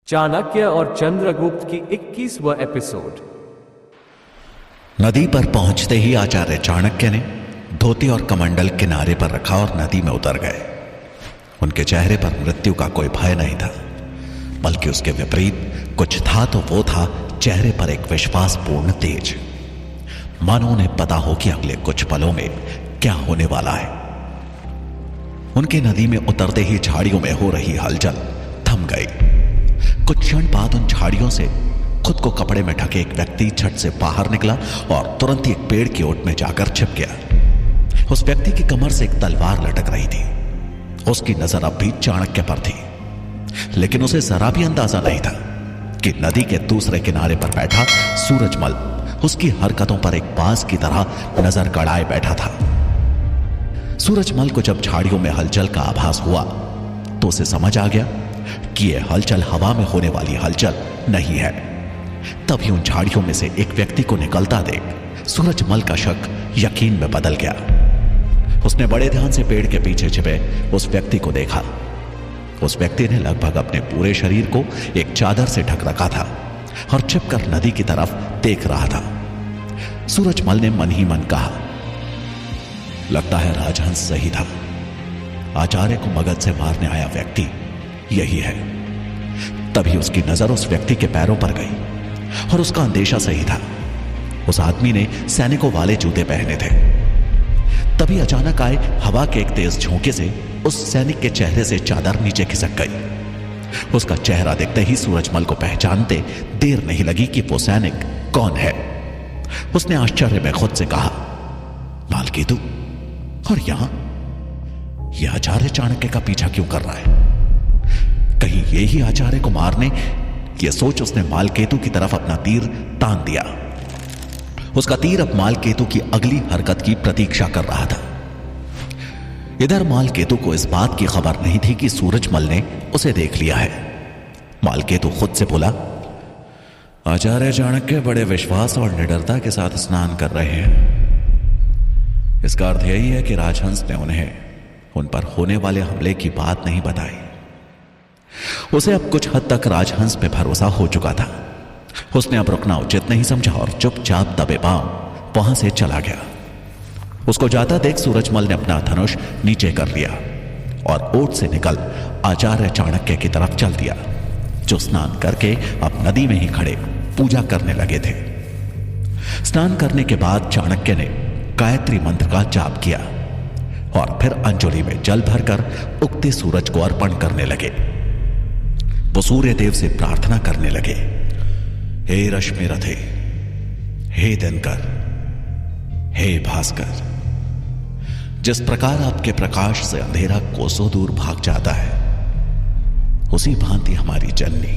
चाणक्य और चंद्रगुप्त की 21वां एपिसोड। नदी पर पहुंचते ही आचार्य चाणक्य ने धोती और कमंडल किनारे पर रखा और नदी में उतर गए। उनके चेहरे पर मृत्यु का कोई भय नहीं था, बल्कि उसके विपरीत कुछ था तो वो था चेहरे पर एक विश्वासपूर्ण तेज, मानो उन्हें पता हो कि अगले कुछ पलों में क्या होने वाला है। उनके नदी में उतरते ही झाड़ियों में हो रही हलचल थम गई। कुछ क्षण बाद उन झाड़ियों से खुद को कपड़े में ढके एक व्यक्ति छत से बाहर निकला और तुरंत ही एक पेड़ की ओट में जाकर छिप गया। उस व्यक्ति की कमर से एक तलवार लटक रही थी। उसकी नजर अब भी चाणक्य पर थी, लेकिन उसे जरा भी अंदाजा नहीं था कि नदी के दूसरे किनारे पर बैठा सूरजमल उसकी हरकतों पर एक बाज की तरह नजर गड़ाए बैठा था। सूरजमल को जब झाड़ियों में हलचल का आभास हुआ तो उसे समझ आ गया कि यह हलचल हवा में होने वाली हलचल नहीं है। तभी उन झाड़ियों में से एक व्यक्ति को निकलता देख सूरजमल का शक यकीन में बदल गया। उसने बड़े ध्यान से पेड़ के पीछे छिपे उस व्यक्ति को देखा। उस व्यक्ति ने लगभग अपने पूरे शरीर को एक चादर से ढक रखा था और छिपकर नदी की तरफ देख रहा था। सूरजमल ने मन ही मन कहा, लगता है राजहंस सही था। आचार्य को मगध से मारने आया व्यक्ति यही है। तभी उसकी नजर उस व्यक्ति के पैरों पर गई और उसका अंदेशा सही था। उस आदमी ने सैनिकों वाले जूते पहने थे। तभी अचानक आए हवा के एक तेज झोंके से उस सैनिक के चेहरे से चादर नीचे खिसक गई। उसका चेहरा देखते ही सूरजमल को पहचानते देर नहीं लगी कि वो सैनिक कौन है। उसने आश्चर्य में खुद से कहा, मालकेतु, और यहां यह आचार्य चाणक्य का पीछा क्यों कर रहा है? कहीं ये ही आचार्य को मारने? यह सोच उसने मालकेतु की तरफ अपना तीर तान दिया। उसका तीर अब मालकेतु की अगली हरकत की प्रतीक्षा कर रहा था। इधर मालकेतु को इस बात की खबर नहीं थी कि सूरजमल ने उसे देख लिया है। मालकेतु खुद से बोला, आचार्य चाणक्य बड़े विश्वास और निडरता के साथ स्नान कर रहे हैं। इसका अर्थ यही है कि राजहंस ने उन्हें उन पर होने वाले हमले की बात नहीं बताई। उसे अब कुछ हद तक राजहंस पे भरोसा हो चुका था। उसने अब रुकना उचित नहीं समझा और चुपचाप दबे पांव वहां से चला गया। उसको जाता देख सूरजमल ने अपना धनुष नीचे कर लिया और ओट से निकल आचार्य चाणक्य की तरफ चल दिया, जो स्नान करके अब नदी में ही खड़े पूजा करने लगे थे। स्नान करने के बाद चाणक्य ने गायत्री मंत्र का जाप किया और फिर अंजलि में जल भरकर उगते सूरज को अर्पण करने लगे। वो सूर्य देव से प्रार्थना करने लगे, हे रश्मि रथे, हे दिनकर, हे भास्कर, जिस प्रकार आपके प्रकाश से अंधेरा कोसों दूर भाग जाता है, उसी भांति हमारी जननी,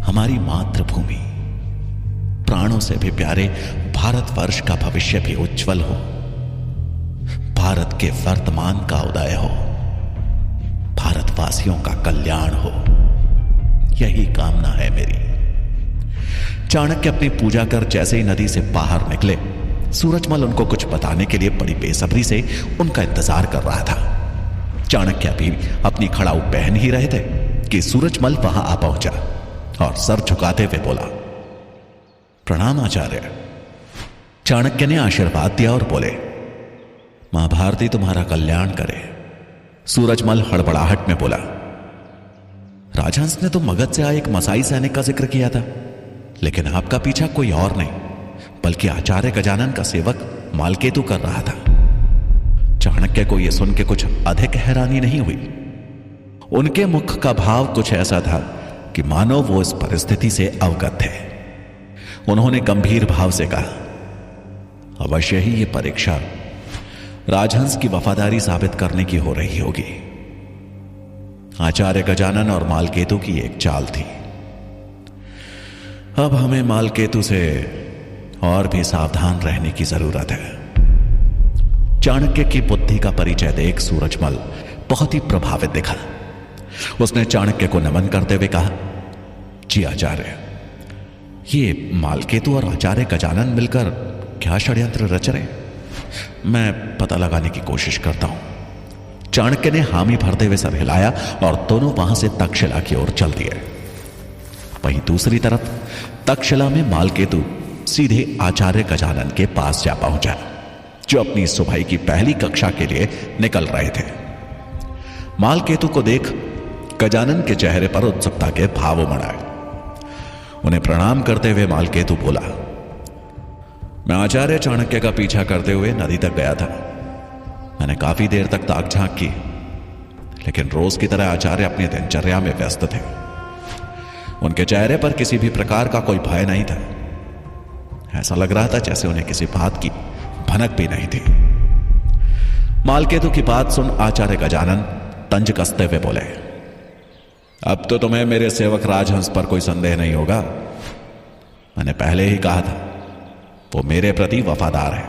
हमारी मातृभूमि, प्राणों से भी प्यारे भारतवर्ष का भविष्य भी उज्जवल हो, भारत के वर्तमान का उदय हो, भारतवासियों का कल्याण हो, यही कामना है मेरी। चाणक्य अपनी पूजा कर जैसे ही नदी से बाहर निकले, सूरजमल उनको कुछ बताने के लिए बड़ी बेसब्री से उनका इंतजार कर रहा था। चाणक्य भी अपनी खड़ाऊ पहन ही रहे थे कि सूरजमल वहां आ पहुंचा और सर झुकाते हुए बोला, प्रणाम आचार्य। चाणक्य ने आशीर्वाद दिया और बोले, मां भारती तुम्हारा कल्याण करे। सूरजमल हड़बड़ाहट में बोला, राजहंस ने तो मगध से आए एक मसाई सैनिक का जिक्र किया था, लेकिन आपका पीछा कोई और नहीं बल्कि आचार्य गजानन का सेवक मालकेतु कर रहा था। चाणक्य को यह सुन के कुछ अधिक हैरानी नहीं हुई। उनके मुख का भाव कुछ ऐसा था कि मानो वो इस परिस्थिति से अवगत थे। उन्होंने गंभीर भाव से कहा, अवश्य ही यह परीक्षा राजहंस की वफादारी साबित करने की हो रही होगी। आचार्य गजानन और मालकेतु की एक चाल थी। अब हमें मालकेतु से और भी सावधान रहने की जरूरत है। चाणक्य की बुद्धि का परिचय देख सूरजमल बहुत ही प्रभावित दिखा। उसने चाणक्य को नमन करते हुए कहा, जी आचार्य, ये मालकेतु और आचार्य गजानन मिलकर क्या षड्यंत्र रच रहे? मैं पता लगाने की कोशिश करता हूं। चाणक्य ने हामी भरते हुए सर हिलाया और दोनों वहां से तक्षशिला की ओर चल दिए। वहीं दूसरी तरफ तक्षशिला में मालकेतु सीधे आचार्य गजानन के पास जा पहुंचा, जो अपनी सुबह की पहली कक्षा के लिए निकल रहे थे। मालकेतु को देख गजानन के चेहरे पर उत्सुकता के भाव उमड़ आए। उन्हें प्रणाम करते हुए मालकेतु बोला, मैं आचार्य चाणक्य का पीछा करते हुए नदी तक गया था। मैंने काफी देर तक ताक झांक की, लेकिन रोज की तरह आचार्य अपनी दिनचर्या में व्यस्त थे। उनके चेहरे पर किसी भी प्रकार का कोई भय नहीं था। ऐसा लग रहा था जैसे उन्हें किसी बात की भनक भी नहीं थी। मालकेतु की बात सुन आचार्य गजानन तंज कसते हुए बोले, अब तो तुम्हें मेरे सेवक राजहंस पर कोई संदेह नहीं होगा। मैंने पहले ही कहा था, वो मेरे प्रति वफादार है।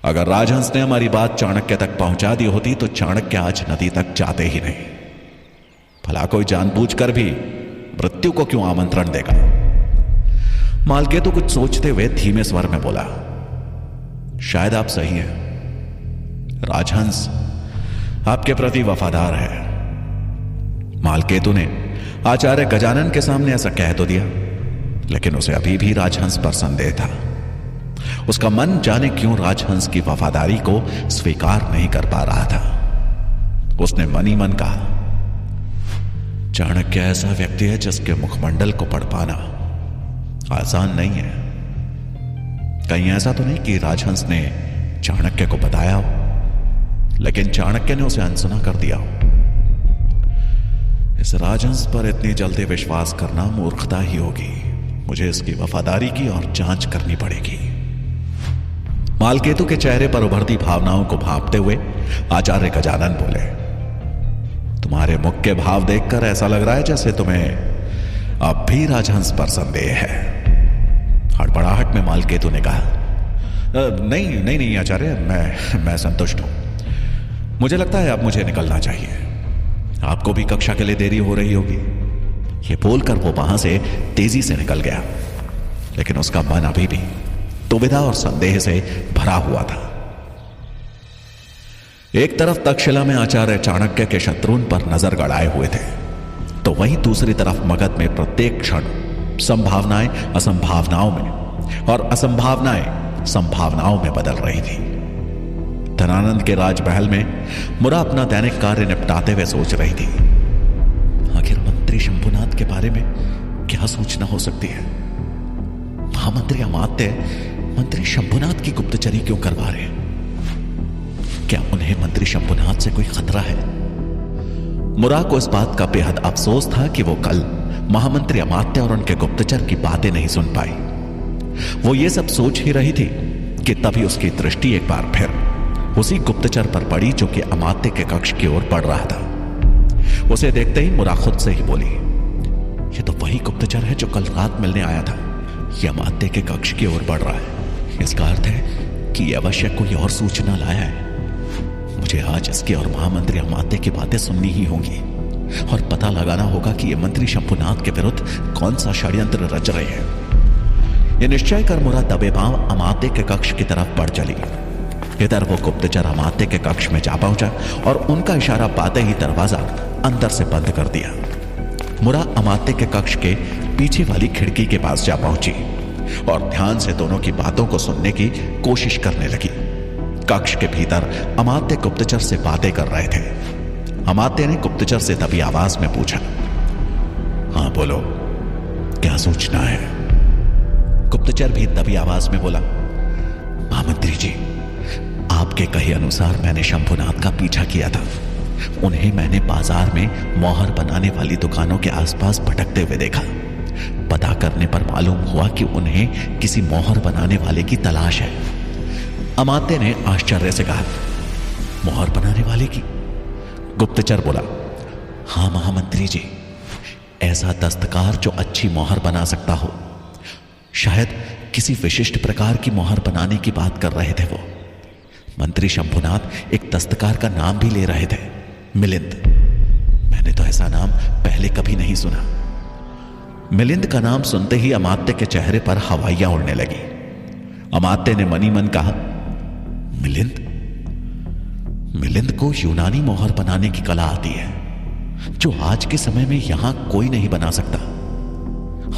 अगर राजहंस ने हमारी बात चाणक्य तक पहुंचा दी होती तो चाणक्य आज नदी तक जाते ही नहीं। भला कोई जानबूझकर भी मृत्यु को क्यों आमंत्रण देगा? मालकेतु कुछ सोचते हुए धीमे स्वर में बोला, शायद आप सही हैं। राजहंस आपके प्रति वफादार है। मालकेतु ने आचार्य गजानन के सामने ऐसा कह तो दिया, लेकिन उसे अभी भी राजहंस पर संदेह था। उसका मन जाने क्यों राजहंस की वफादारी को स्वीकार नहीं कर पा रहा था। उसने मन ही मन कहा, चाणक्य ऐसा व्यक्ति है जिसके मुखमंडल को पढ़ पाना आसान नहीं है। कहीं ऐसा तो नहीं कि राजहंस ने चाणक्य को बताया हो, लेकिन चाणक्य ने उसे अनसुना कर दिया हो। इस राजहंस पर इतनी जल्दी विश्वास करना मूर्खता ही होगी। मुझे इसकी वफादारी की और जांच करनी पड़ेगी। मालकेतु के चेहरे पर उभरती भावनाओं को भांपते हुए आचार्य गजानन बोले, तुम्हारे मुख के भाव देखकर ऐसा लग रहा है जैसे तुम्हें अब भी राजहंस पर संदेह है। हड़बड़ाहट में मालकेतु ने कहा, नहीं आचार्य, मैं संतुष्ट हूं। मुझे लगता है अब मुझे निकलना चाहिए। आपको भी कक्षा के लिए देरी हो रही होगी। यह बोलकर वो वहां से तेजी से निकल गया, लेकिन उसका मन अभी भी दुविधा और संदेह से भरा हुआ था। एक तरफ तक्षशिला में आचार्य चाणक्य के शत्रुन पर नजर गड़ाए हुए थे, तो वहीं दूसरी तरफ मगध में प्रत्येक क्षण संभावनाएं असंभावनाओं में और असंभावनाएं संभावनाओं में बदल रही थी। धनानंद के राजमहल में मुरा अपना दैनिक कार्य निपटाते हुए सोच रही थी, आखिर मंत्री शंभुनाथ के बारे में क्या सूचना हो सकती है? महामंत्री अमात्य मंत्री शंभुनाथ की गुप्तचरी क्यों करवा रहे हैं? क्या उन्हें मंत्री शंभुनाथ से कोई खतरा है? मुरा को इस बात का बेहद अफसोस था कि वो कल महामंत्री अमात्य और उनके गुप्तचर की बातें नहीं सुन पाई। वो ये सब सोच ही रही थी कि तभी उसकी दृष्टि एक बार फिर उसी गुप्तचर पर पड़ी जो कि अमात्य के कक्ष की ओर बढ़ रहा था। उसे देखते ही मुरा खुद से ही बोली, ये तो वही गुप्तचर है जो कल रात मिलने आया था। यह अमात्य के कक्ष की ओर बढ़ रहा है। इसका अर्थ है कि यह अवश्य कोई और सूचना लाया है। मुझे आज इसके और महामंत्री अमात्य की बातें सुननी ही होंगी और पता लगाना होगा कि यह मंत्री शंभुनाथ के विरुद्ध कौन सा षड्यंत्र रच रहे हैं। यह निश्चय कर मुरा दबे पांव अमात्य के कक्ष की तरफ बढ़ चली। इधर वो गुप्तचर अमात्य के कक्ष में जा पहुंचा और उनका इशारा पाते ही दरवाजा अंदर से बंद कर दिया। मुरा अमात्य के कक्ष के पीछे वाली खिड़की के पास जा पहुंची और ध्यान से दोनों की बातों को सुनने की कोशिश करने लगी। कक्ष के भीतर अमात्य गुप्तचर से बातें कर रहे थे। अमात्य ने गुप्तचर से दबी आवाज में पूछा, हाँ बोलो, क्या सूचना है? गुप्तचर भी दबी आवाज में बोला, महामंत्री जी, आपके कहे अनुसार मैंने शंभुनाथ का पीछा किया था। उन्हें मैंने बाजार में मोहर बनाने वाली दुकानों के आसपास भटकते हुए देखा। पता करने पर मालूम हुआ कि उन्हें किसी मोहर बनाने वाले की तलाश है। अमात्य ने आश्चर्य से कहा, मोहर बनाने वाले की? गुप्तचर बोला, हाँ महामंत्री जी, ऐसा दस्तकार जो अच्छी मोहर बना सकता हो। शायद किसी विशिष्ट प्रकार की मोहर बनाने की बात कर रहे थे वो। मंत्री शंभुनाथ एक दस्तकार का नाम भी ले रहे थे, मिलिंद। मैंने तो ऐसा नाम पहले कभी नहीं सुना। मिलिंद का नाम सुनते ही अमात्य के चेहरे पर हवाइयां उड़ने लगी। अमात्य ने मनी मन कहा, मिलिंद को यूनानी मोहर बनाने की कला आती है। जो आज के समय में यहां कोई नहीं बना सकता।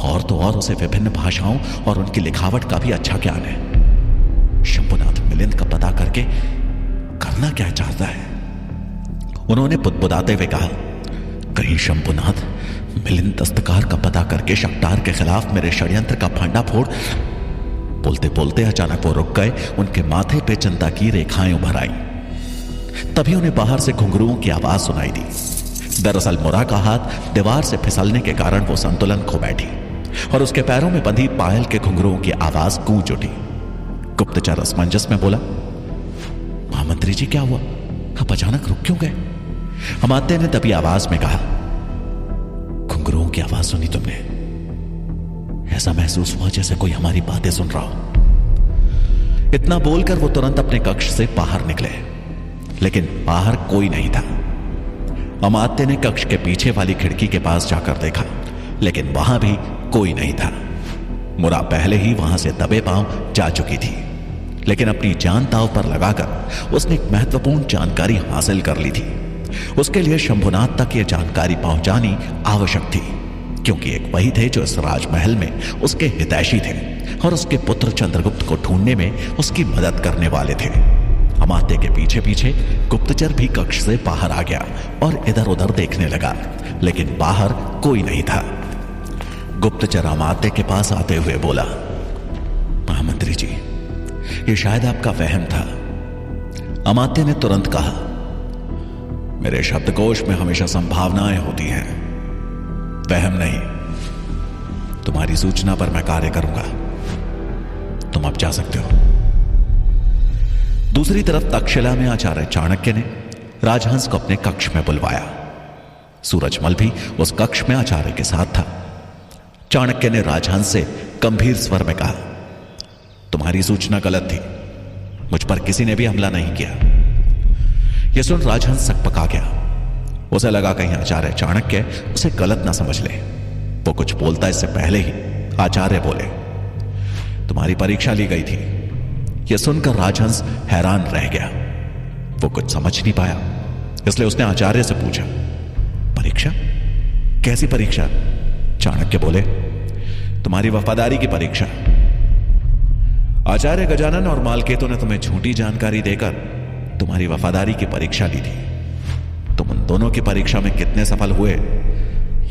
और तो और उसे विभिन्न भाषाओं और उनकी लिखावट का भी अच्छा ज्ञान है। शंभुनाथ मिलिंद का पता करके करना क्या चाहता है? उन्होंने बुदबुदाते हुए कहा, कहीं शंभुनाथ मिलिंद दस्तकार का पता करके शक्तार के खिलाफ मेरे षड्यंत्र का फंडा फोड़। बोलते बोलते अचानक वो रुक गए। उनके माथे पे चिंता की रेखाएं उभर आई। तभी उन्हें बाहर से घुंघरुओं की आवाज सुनाई दी। दरअसल मुरा का हाथ दीवार से फिसलने के कारण वो संतुलन खो बैठी और उसके पैरों में बंधी पायल के घुंघरुओं की आवाज गूंज उठी। गुप्तचर असमंजस में बोला, महामंत्री जी क्या हुआ? आप अचानक रुक क्यों गए? अमात्य ने तभी आवाज में कहा, घुंघरुओं की आवाज सुनी तुमने? ऐसा महसूस हुआ जैसे कोई हमारी बातें सुन रहा हो। इतना बोलकर वो तुरंत अपने कक्ष से बाहर निकले, लेकिन बाहर कोई नहीं था। अमात्य ने कक्ष के पीछे वाली खिड़की के पास जाकर देखा, लेकिन वहां भी कोई नहीं था। मुरा पहले ही वहां से दबे पांव जा चुकी थी, लेकिन अपनी जान दांव पर लगाकर उसने एक महत्वपूर्ण जानकारी हासिल कर ली थी। उसके लिए शंभुनाथ तक यह जानकारी पहुंचानी आवश्यक थी, क्योंकि एक वही थे जो इस राजमहल में उसके हितैषी थे और उसके पुत्र चंद्रगुप्त को ढूंढने में उसकी मदद करने वाले थे। अमात्य के पीछे पीछे गुप्तचर भी कक्ष से बाहर आ गया और इधर उधर देखने लगा, लेकिन बाहर कोई नहीं था। गुप्तचर अमात्य के पास आते हुए बोला, महामंत्री जी, ये शायद आपका वहम था। अमात्य ने तुरंत कहा, मेरे शब्दकोश में हमेशा संभावनाएं होती हैं, वहम नहीं। तुम्हारी सूचना पर मैं कार्य करूंगा। तुम अब जा सकते हो। दूसरी तरफ तक्षशिला में आचार्य चाणक्य ने राजहंस को अपने कक्ष में बुलवाया। सूरजमल भी उस कक्ष में आचार्य के साथ था। चाणक्य ने राजहंस से गंभीर स्वर में कहा, तुम्हारी सूचना गलत थी। मुझ पर किसी ने भी हमला नहीं किया। यह सुन राजहंस सकपका गया। उसे लगा कहीं आचार्य चाणक्य उसे गलत ना समझ ले। वो कुछ बोलता इससे पहले ही आचार्य बोले, तुम्हारी परीक्षा ली गई थी। यह सुनकर राजहंस हैरान रह गया। वो कुछ समझ नहीं पाया, इसलिए उसने आचार्य से पूछा, परीक्षा? कैसी परीक्षा? चाणक्य बोले, तुम्हारी वफादारी की परीक्षा। आचार्य गजानन और मालकेतु ने तुम्हें झूठी जानकारी देकर तुम्हारी वफादारी की परीक्षा ली थी। तुम उन दोनों की परीक्षा में कितने सफल हुए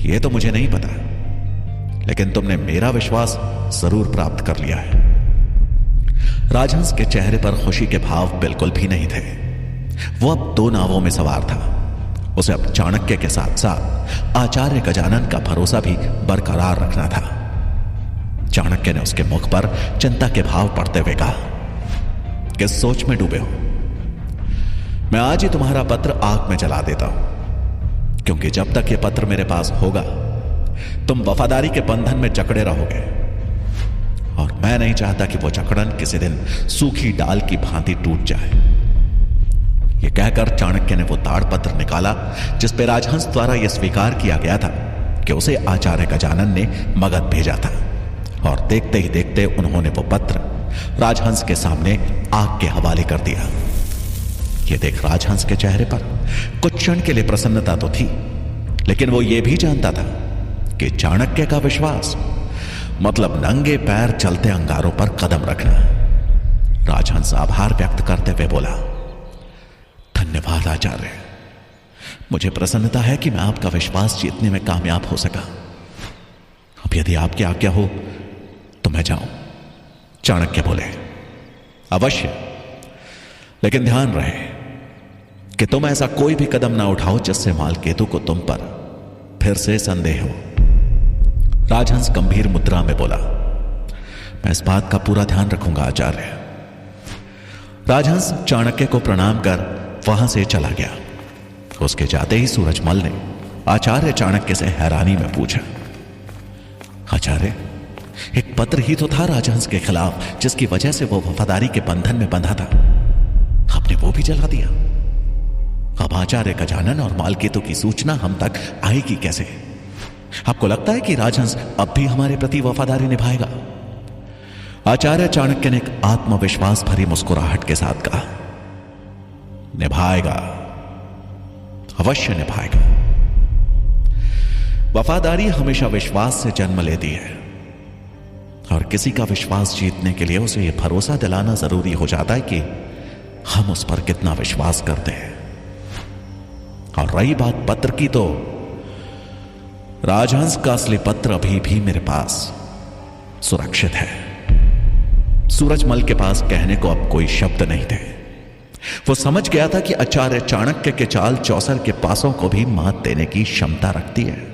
यह तो मुझे नहीं पता, लेकिन तुमने मेरा विश्वास जरूर प्राप्त कर लिया है। राजहंस के चेहरे पर खुशी के भाव बिल्कुल भी नहीं थे। वो अब दो नावों में सवार था। उसे अब चाणक्य के साथ साथ आचार्य गजानन का भरोसा भी बरकरार रखना था। चाणक्य ने उसके मुख पर चिंता के भाव पड़ते हुए कहा, किस सोच में डूबे हो? मैं आज ही तुम्हारा पत्र आग में जला देता हूं, क्योंकि जब तक यह पत्र मेरे पास होगा तुम वफादारी के बंधन में जकड़े रहोगे, और मैं नहीं चाहता कि वो जकड़न किसी दिन सूखी डाल की भांति टूट जाए। यह कहकर चाणक्य ने वो ताड़पत्र निकाला जिस पे राजहंस द्वारा यह स्वीकार किया गया था कि उसे आचार्य गजानन ने मगध भेजा था, और देखते ही देखते उन्होंने वो पत्र राजहंस के सामने आग के हवाले कर दिया। यह देख राजहंस के चेहरे पर कुछ क्षण के लिए प्रसन्नता तो थी, लेकिन वो ये भी जानता था कि चाणक्य का विश्वास मतलब नंगे पैर चलते अंगारों पर कदम रखना। राजहंस आभार व्यक्त करते हुए बोला, धन्यवाद आचार्य, मुझे प्रसन्नता है कि मैं आपका विश्वास जीतने में कामयाब हो सका। अब यदि आपकी आज्ञा हो तो मैं जाऊं। चाणक्य बोले, अवश्य, लेकिन ध्यान रहे कि तुम ऐसा कोई भी कदम ना उठाओ जिससे मालकेतु को तुम पर फिर से संदेह हो। राजहंस गंभीर मुद्रा में बोला, मैं इस बात का पूरा ध्यान रखूंगा आचार्य। राजहंस चाणक्य को प्रणाम कर वहां से चला गया। उसके जाते ही सूरजमल ने आचार्य चाणक्य से हैरानी में पूछा, आचार्य, एक पत्र ही तो था राजहंस के खिलाफ जिसकी वजह से वो वफादारी के बंधन में बंधा था, आपने वो भी जला दिया। अब आचार्य गजानन और मालकेतु की सूचना हम तक आएगी कैसे? आपको लगता है कि राजहंस अब भी हमारे प्रति वफादारी निभाएगा? आचार्य चाणक्य ने एक आत्मविश्वास भरी मुस्कुराहट के साथ कहा, निभाएगा, अवश्य निभाएगा। वफादारी हमेशा विश्वास से जन्म लेती है और किसी का विश्वास जीतने के लिए उसे यह भरोसा दिलाना जरूरी हो जाता है कि हम उस पर कितना विश्वास करते हैं। और रही बात पत्र की, तो राजहंस का असली पत्र अभी भी मेरे पास सुरक्षित है। सूरजमल के पास कहने को अब कोई शब्द नहीं थे। वो समझ गया था कि आचार्य चाणक्य के चाल चौसर के पासों को भी मात देने की क्षमता रखती है।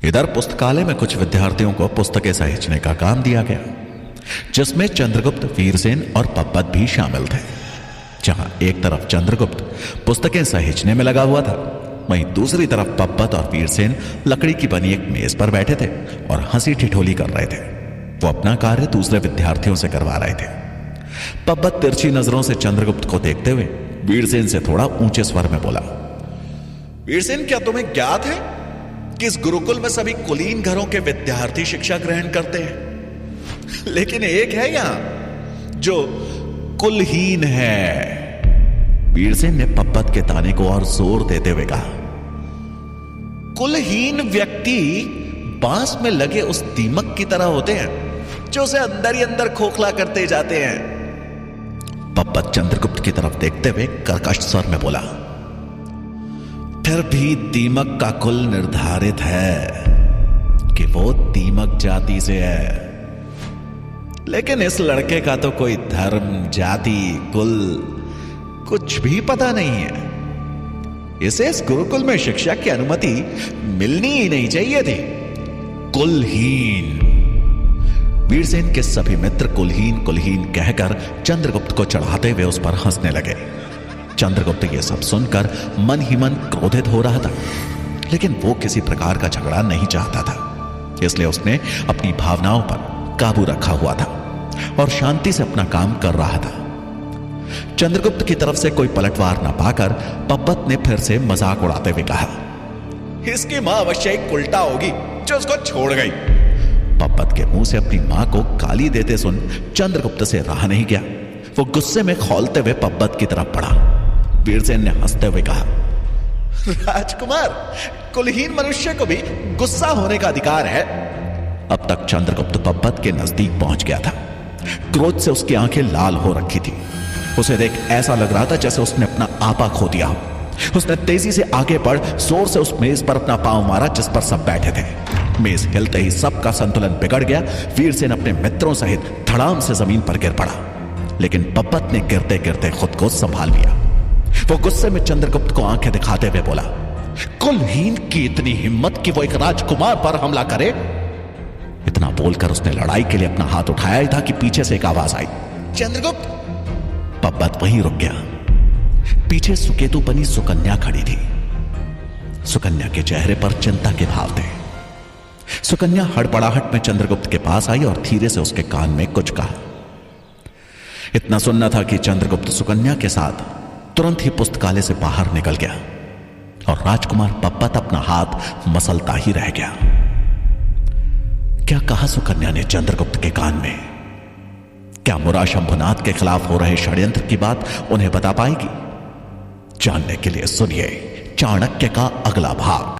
इधर पुस्तकालय में कुछ विद्यार्थियों को पुस्तकें सहेजने का काम दिया गया, जिसमें चंद्रगुप्त, वीरसेन और पब्बत भी शामिल थे। जहां एक तरफ चंद्रगुप्त पुस्तकें सहेजने में लगा हुआ था, वहीं दूसरी तरफ पब्बत और वीरसेन लकड़ी की बनी एक मेज पर बैठे थे और हंसी ठिठोली कर रहे थे। वो अपना कार्य दूसरे विद्यार्थियों से करवा रहे थे। पब्बत तिरछी नजरों से चंद्रगुप्त को देखते हुए वीरसेन से थोड़ा ऊंचे स्वर में बोला, वीरसेन, क्या तुम्हें ज्ञात है कि इस गुरुकुल में सभी कुलीन घरों के विद्यार्थी शिक्षा ग्रहण करते हैं, लेकिन एक है यहां जो कुलहीन है। वीरसेन ने पब्बत के ताने को और जोर देते हुए कहा, कुलहीन व्यक्ति बांस में लगे उस दीमक की तरह होते हैं जो उसे अंदर ही अंदर खोखला करते जाते हैं। पब्बत चंद्रगुप्त की तरफ देखते हुए कर्कश स्वर में बोला, फिर भी दीमक का कुल निर्धारित है कि वो दीमक जाति से है, लेकिन इस लड़के का तो कोई धर्म, जाति, कुल कुछ भी पता नहीं है। इसे इस गुरुकुल में शिक्षा की अनुमति मिलनी ही नहीं चाहिए थी। कुलहीन। वीरसेन के सभी मित्र कुलहीन कुलहीन कहकर चंद्रगुप्त को चढ़ाते हुए उस पर हंसने लगे। चंद्रगुप्त यह सब सुनकर मन ही मन क्रोधित हो रहा था, लेकिन वो किसी प्रकार का झगड़ा नहीं चाहता था, इसलिए उसने अपनी भावनाओं पर काबू रखा हुआ था और शांति से अपना काम कर रहा था। चंद्रगुप्त की तरफ से कोई पलटवार न पाकर पब्बत ने फिर से मजाक उड़ाते हुए कहा, इसकी मां अवश्य एक उल्टा होगी जो उसको छोड़ गई। पब्बत के मुंह से अपनी मां को गाली देते सुन चंद्रगुप्त से रहा नहीं गया। वो गुस्से में खौलते हुए पब्बत की तरफ बढ़ा। वीरसेन ने हंसते हुए कहा, राजकुमार, कुलहीन मनुष्य को भी गुस्सा होने का अधिकार है। अब तक चंद्रगुप्त पब्बत के नजदीक पहुंच गया था। क्रोध से उसकी आंखें लाल हो रखी थी। उसे देख ऐसा लग रहा था जैसे उसने अपना आपा खो दिया हो। उसने तेजी से आगे बढ़ जोर से उस मेज पर अपना पांव मारा जिस पर सब बैठे थे। मेज हिलते ही सबका संतुलन बिगड़ गया। वीरसेन अपने मित्रों सहित धड़ाम से जमीन पर गिर पड़ा, लेकिन पब्बत ने गिरते गिरते खुद को संभाल लिया। वो गुस्से में चंद्रगुप्त को आंखें दिखाते हुए बोला, कुलहीन की इतनी हिम्मत कि वो एक राजकुमार पर हमला करे। इतना बोलकर उसने लड़ाई के लिए अपना हाथ उठाया ही था कि पीछे से एक आवाज आई, चंद्रगुप्त। पब्बत वहीं रुक गया। पीछे सुकेतु बनी सुकन्या खड़ी थी। सुकन्या के चेहरे पर चिंता के भाव थे। सुकन्या हड़बड़ाहट में चंद्रगुप्त के पास आई और धीरे से उसके कान में कुछ कहा। इतना सुनना था कि चंद्रगुप्त सुकन्या के साथ तुरंत ही पुस्तकालय से बाहर निकल गया और राजकुमार पब्बत अपना हाथ मसलता ही रह गया। क्या कहा सुकन्या ने चंद्रगुप्त के कान में? क्या मुरा शंभुनाथ के खिलाफ हो रहे षड्यंत्र की बात उन्हें बता पाएगी? जानने के लिए सुनिए चाणक्य का अगला भाग।